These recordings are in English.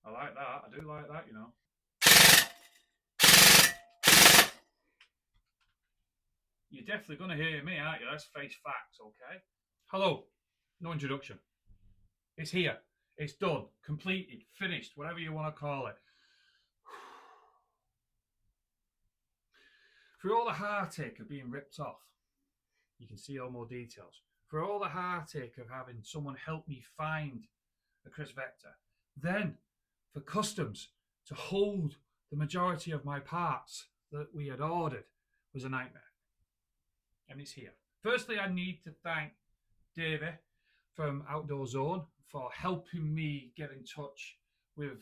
I like that. I do like that, you know. You're definitely going to hear me, aren't you? Let's face facts, okay? Hello. No introduction. It's here. It's done. Completed. Finished. Whatever you want to call it. For all the heartache of being ripped off, you can see all more details. For all the heartache of having someone help me find a Kriss Vector, then for customs to hold the majority of my parts that we had ordered was a nightmare. And it's here. Firstly, I need to thank Davey from Outdoor Zone for helping me get in touch with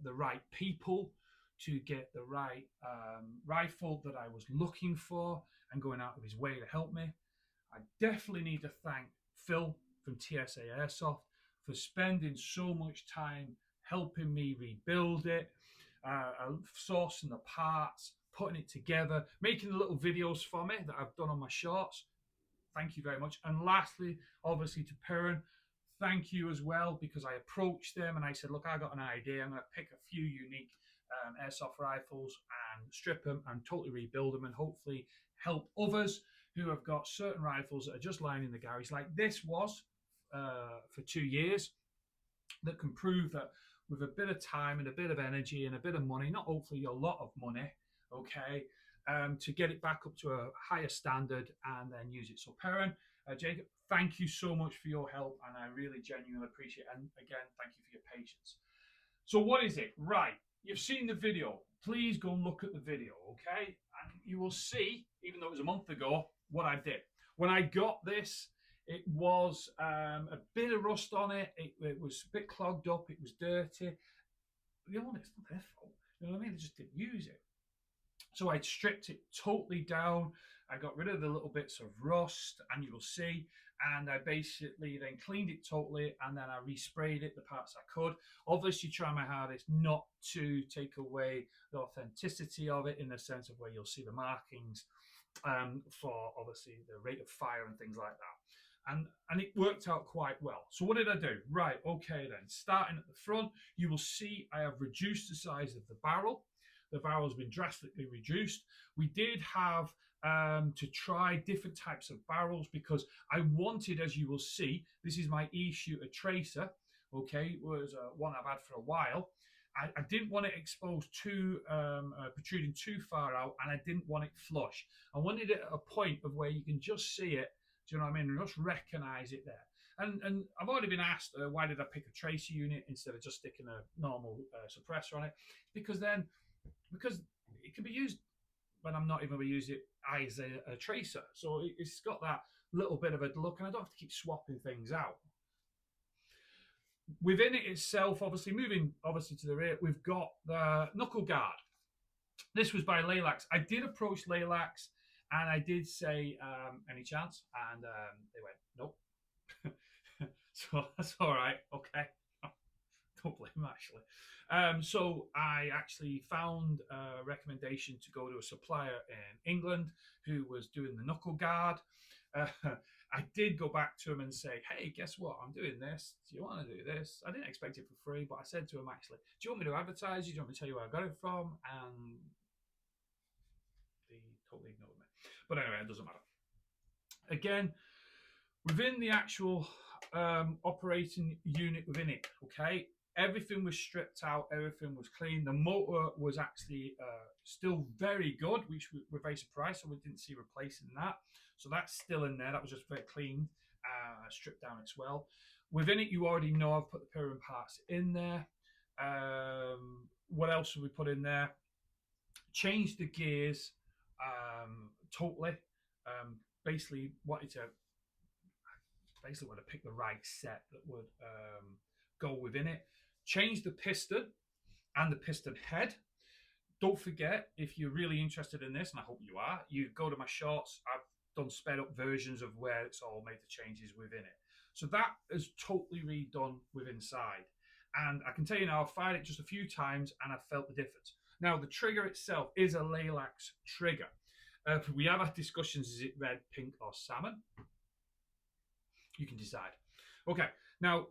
the right people to get the right rifle that I was looking for and going out of his way to help me. I definitely need to thank Phil from TSA Airsoft for spending so much time helping me rebuild it, sourcing the parts, putting it together, making the little videos for me that I've done on my shorts. Thank you very much. And lastly, obviously to Perrin, thank you as well, because I approached them and I said, look, I got an idea. I'm going to pick a few unique airsoft rifles and strip them and totally rebuild them and hopefully help others who have got certain rifles that are just lying in the garage like this was for 2 years, that can prove that with a bit of time and a bit of energy and a bit of money, not hopefully a lot of money, okay, to get it back up to a higher standard and then use it. So Perrin, Jacob, thank you so much for your help and I really genuinely appreciate it. And again, thank you for your patience. So what is it? Right, you've seen the video. Please go and look at the video, okay? And you will see, even though it was a month ago, what I did. When I got this, it was a bit of rust on it. It was a bit clogged up. It was dirty. The owner, it's not their fault. You know what I mean? They just didn't use it. So I stripped it totally down. I got rid of the little bits of rust, and you will see. And I basically then cleaned it totally, and then I resprayed it the parts I could. Obviously, try my hardest not to take away the authenticity of it in the sense of where you'll see the markings for obviously the rate of fire and things like that. And it worked out quite well. So what did I do? Right, okay then. Starting at the front, you will see I have reduced the size of the barrel. The barrel has been drastically reduced. We did have to try different types of barrels because I wanted, as you will see, this is my E-shooter tracer, okay, it was one I've had for a while. I didn't want it exposed too, protruding too far out, and I didn't want it flush. I wanted it at a point of where you can just see it, do you know what I mean, and just recognize it there. And I've already been asked, why did I pick a tracer unit instead of just sticking a normal suppressor on it? Because it can be used when I'm not even going to use it as a tracer. So it's got that little bit of a look, and I don't have to keep swapping things out. Within it itself, obviously, moving obviously to the rear, we've got the knuckle guard. This was by Laylax. I did approach Laylax, and I did say, any chance? And they went, nope. So that's all right, okay. Don't blame them, actually. So I actually found a recommendation to go to a supplier in England who was doing the knuckle guard. I did go back to him and say, hey, guess what? I'm doing this. Do you want to do this? I didn't expect it for free, but I said to him, actually, do you want me to advertise you? Do you want me to tell you where I got it from? And they totally ignored me. But anyway, it doesn't matter. Again, within the actual operating unit within it, okay, everything was stripped out, everything was clean. The motor was actually still very good, which we're very surprised, so we didn't see replacing that. So that's still in there. That was just very clean, stripped down as well. Within it, you already know I've put the Pyramid parts in there. What else have we put in there? Changed the gears totally. Basically wanted to pick the right set that would go within it. Change the piston and the piston head. Don't forget, if you're really interested in this, and I hope you are, you go to my shorts. I've done sped up versions of where it's all made the changes within it. So that is totally redone with inside. And I can tell you now, I've fired it just a few times and I've felt the difference. Now, the trigger itself is a Laylax trigger. We have had discussions, is it red, pink, or salmon? You can decide. Okay, now,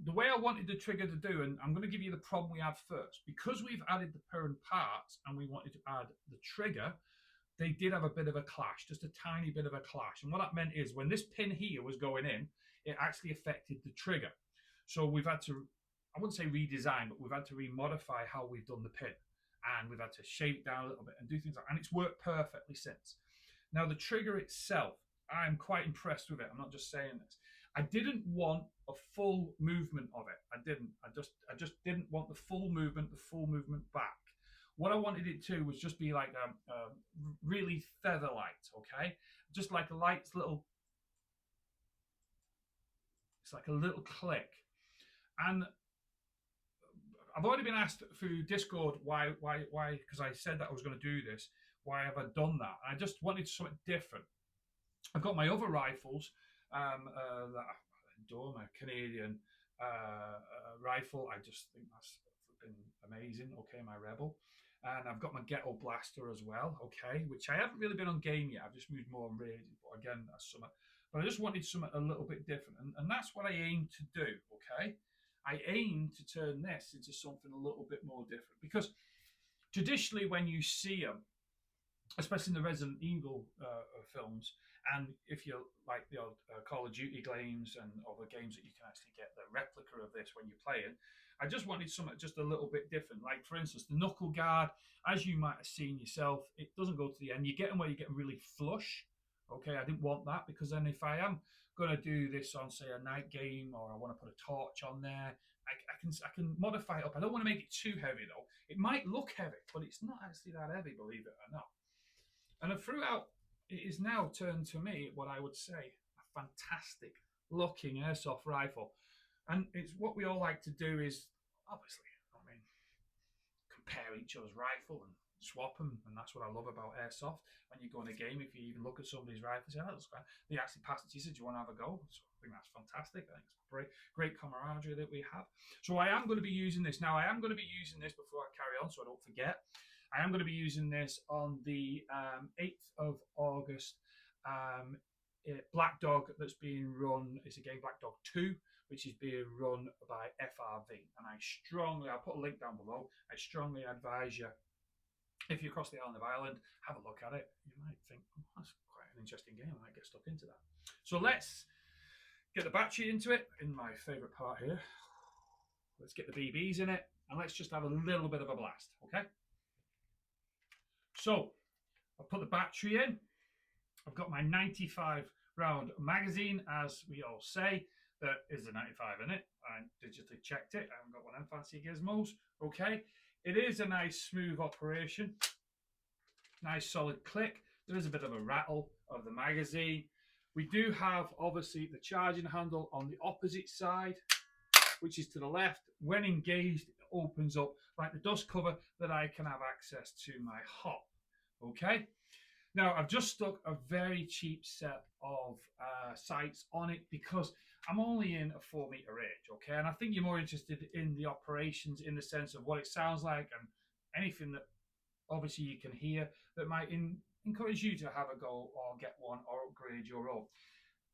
the way I wanted the trigger to do, and I'm going to give you the problem we had first. Because we've added the parent parts and we wanted to add the trigger, they did have a bit of a clash, just a tiny bit of a clash. And what that meant is when this pin here was going in, it actually affected the trigger. So we've had to, I wouldn't say redesign, but we've had to remodify how we've done the pin. And we've had to shape it down a little bit and do things like that. And it's worked perfectly since. Now, the trigger itself, I'm quite impressed with it. I'm not just saying this. I didn't want a full movement of it. I didn't. I just didn't want the full movement back. What I wanted it to was just be like a really feather light, okay? Just like a light little, it's like a little click. And I've already been asked through Discord why, because I said that I was going to do this, why have I done that? I just wanted something different. I've got my other rifles that I adore, my Canadian rifle. I just think that's been amazing. Okay, my Rebel. And I've got my Ghetto Blaster as well, okay, which I haven't really been on game yet. I've just moved more on raid, but again, that's something. But I just wanted something a little bit different, and that's what I aim to do, okay? I aim to turn this into something a little bit more different, because traditionally when you see them, especially in the Resident Evil films, and if you like the old Call of Duty games and other games that you can actually get the replica of this when you're playing, I just wanted something just a little bit different. Like, for instance, the knuckle guard, as you might have seen yourself, it doesn't go to the end. You get them where you get them really flush. Okay, I didn't want that, because then if I am going to do this on, say, a night game, or I want to put a torch on there, I can modify it up. I don't want to make it too heavy, though. It might look heavy, but it's not actually that heavy, believe it or not. And throughout, it is now turned to me what I would say a fantastic looking airsoft rifle. And it's what we all like to do is, obviously, I mean, compare each other's rifle and swap them. And that's what I love about airsoft. When you go in a game, if you even look at somebody's rifle, say, oh, that's fine. They actually pass it to you, say, do you want to have a go? So I think that's fantastic. I think it's great camaraderie that we have. So I am going to be using this. Now, I am going to be using this before I carry on, so I don't forget. I am going to be using this on the 8th of August. Black Dog that's being run, it's a game Black Dog 2, which is being run by FRV. And I'll put a link down below. I strongly advise you, if you're across the island of Ireland, have a look at it. You might think, oh, that's quite an interesting game. I might get stuck into that. So let's get the battery into it, in my favourite part here. Let's get the BBs in it, and let's just have a little bit of a blast, okay? So, I've put the battery in. I've got my 95 round magazine, as we all say. There is a 95 in it. I digitally checked it. I haven't got one of them fancy gizmos. Okay. It is a nice smooth operation. Nice solid click. There is a bit of a rattle of the magazine. We do have, obviously, the charging handle on the opposite side, which is to the left. When engaged, it opens up like the dust cover that I can have access to my hop. Okay. Now, I've just stuck a very cheap set of sights on it, because I'm only in a 4 meter range, okay? And I think you're more interested in the operations, in the sense of what it sounds like, and anything that obviously you can hear that might encourage you to have a go or get one or upgrade your own.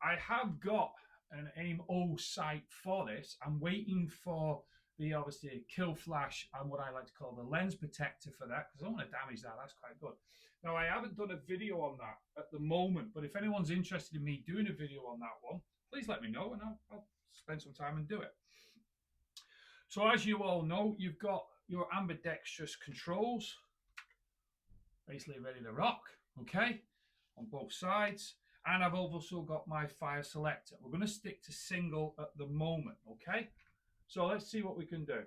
I have got an AIM-O sight for this. I'm waiting for the, obviously, kill flash and what I like to call the lens protector for that, because I don't want to damage that. That's quite good. Now, I haven't done a video on that at the moment, but if anyone's interested in me doing a video on that one, please let me know, and I'll spend some time and do it. So as you all know, you've got your ambidextrous controls, basically ready to rock, okay, on both sides. And I've also got my fire selector. We're going to stick to single at the moment, okay? So let's see what we can do.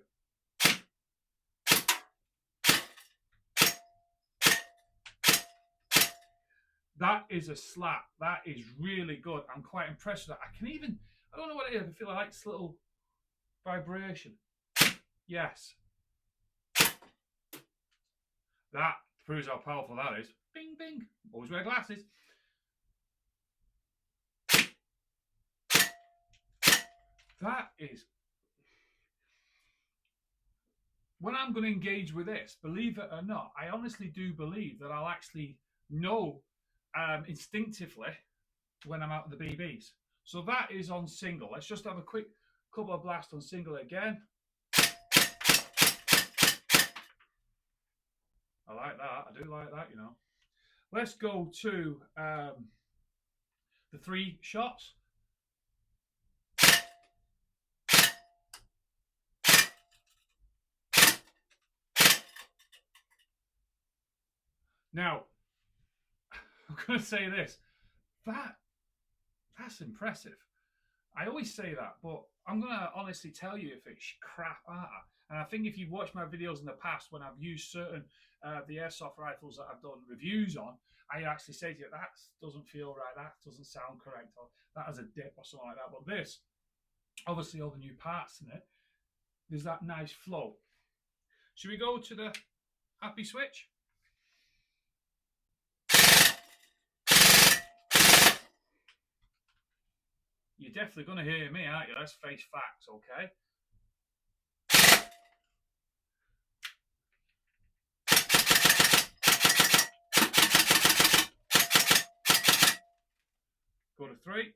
That is a slap. That is really good. I'm quite impressed with that. I don't know what it is. I feel like this little vibration. Yes. That proves how powerful that is. Bing, bing. Always wear glasses. That is... When I'm going to engage with this, believe it or not, I honestly do believe that I'll actually know instinctively when I'm out of the BBs. So that is on single. Let's just have a quick couple of blasts on single again. I like that. I do like that, you know. Let's go to the 3 shots. Now, I'm going to say this. That's impressive. I always say that, but I'm going to honestly tell you if it's crap. And I think if you've watched my videos in the past when I've used certain the airsoft rifles that I've done reviews on, I actually say to you, that doesn't feel right, that doesn't sound correct, or that has a dip or something like that. But this, obviously all the new parts in it, there's that nice flow. Should we go to the happy switch? You're definitely going to hear me, aren't you? Let's face facts, okay? Go to 3.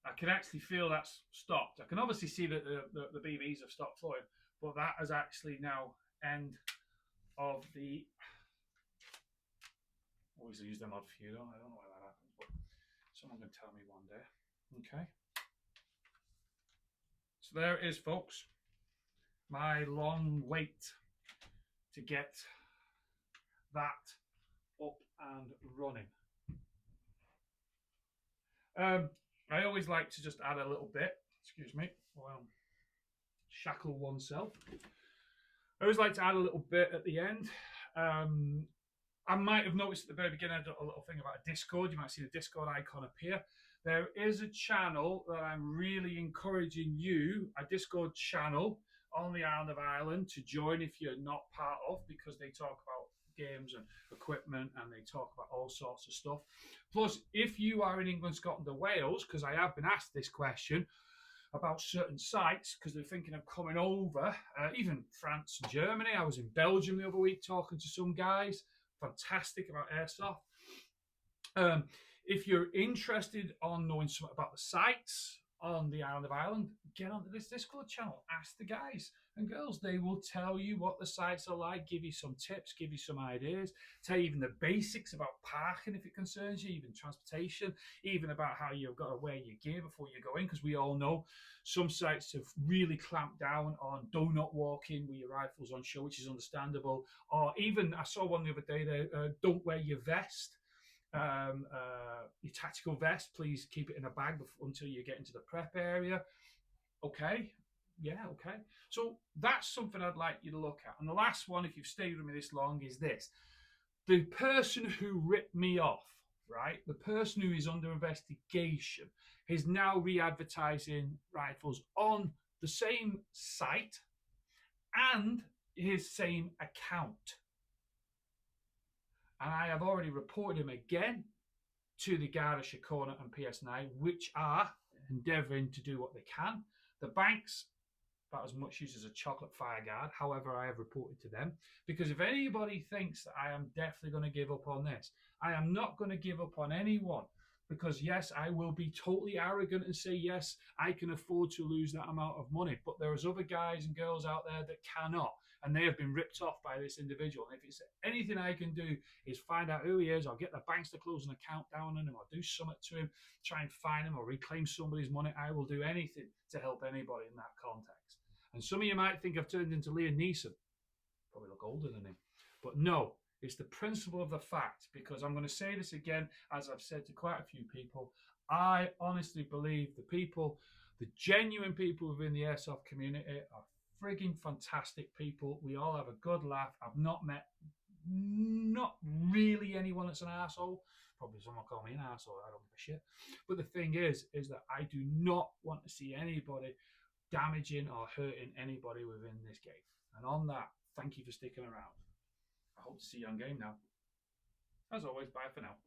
I can actually feel that's stopped. I can obviously see that the BBs have stopped flowing, but that is actually now end of the... Always use them odd few, don't I? I don't know why that happens, but someone can tell me one day. Okay. So there it is, folks. My long wait to get that up and running. I always like to just add a little bit, excuse me, shackle oneself. I always like to add a little bit at the end. I might have noticed at the very beginning I did a little thing about a Discord. You might see the Discord icon appear. There is a channel that I'm really encouraging you, a Discord channel on the island of Ireland, to join if you're not part of, because they talk about games and equipment and they talk about all sorts of stuff. Plus, if you are in England, Scotland or Wales, because I have been asked this question about certain sites, because they're thinking of coming over, even France and Germany. I was in Belgium the other week talking to some guys, fantastic about airsoft. If you're interested on knowing something about the sites on the island of Ireland, get onto this Discord channel, ask the guys and girls. They will tell you what the sites are like, give you some tips, give you some ideas, tell you even the basics about parking if it concerns you, even transportation, even about how you've got to wear your gear before you go in, because we all know some sites have really clamped down on do not walk in with your rifles on show, which is understandable. Or even, I saw one the other day there, don't wear your vest. Your tactical vest, please keep it in a bag until you get into the prep area. Okay, yeah, okay. So that's something I'd like you to look at. And the last one, if you've stayed with me this long, is this. The person who ripped me off, right? The person who is under investigation is now re-advertising rifles on the same site and his same account. And I have already reported him again to the Garda Síochána and PSNI, which are endeavouring to do what they can. The banks, about as much use as a chocolate fire guard. However, I have reported to them, because if anybody thinks that I am definitely going to give up on this, I am not going to give up on anyone. Because yes, I will be totally arrogant and say, yes, I can afford to lose that amount of money. But there's other guys and girls out there that cannot. And they have been ripped off by this individual. And if it's anything I can do is find out who he is, or get the banks to close an account down on him, or do something to him, try and find him or reclaim somebody's money, I will do anything to help anybody in that context. And some of you might think I've turned into Liam Neeson. Probably look older than him. But no, it's the principle of the fact, because I'm going to say this again, as I've said to quite a few people. I honestly believe the people, the genuine people within the airsoft community are frigging fantastic people. We all have a good laugh. I've not met, not really anyone that's an arsehole. Probably someone call me an arsehole. I don't give a shit. But the thing is that I do not want to see anybody damaging or hurting anybody within this game. And on that, thank you for sticking around. I hope to see you on game now. As always, bye for now.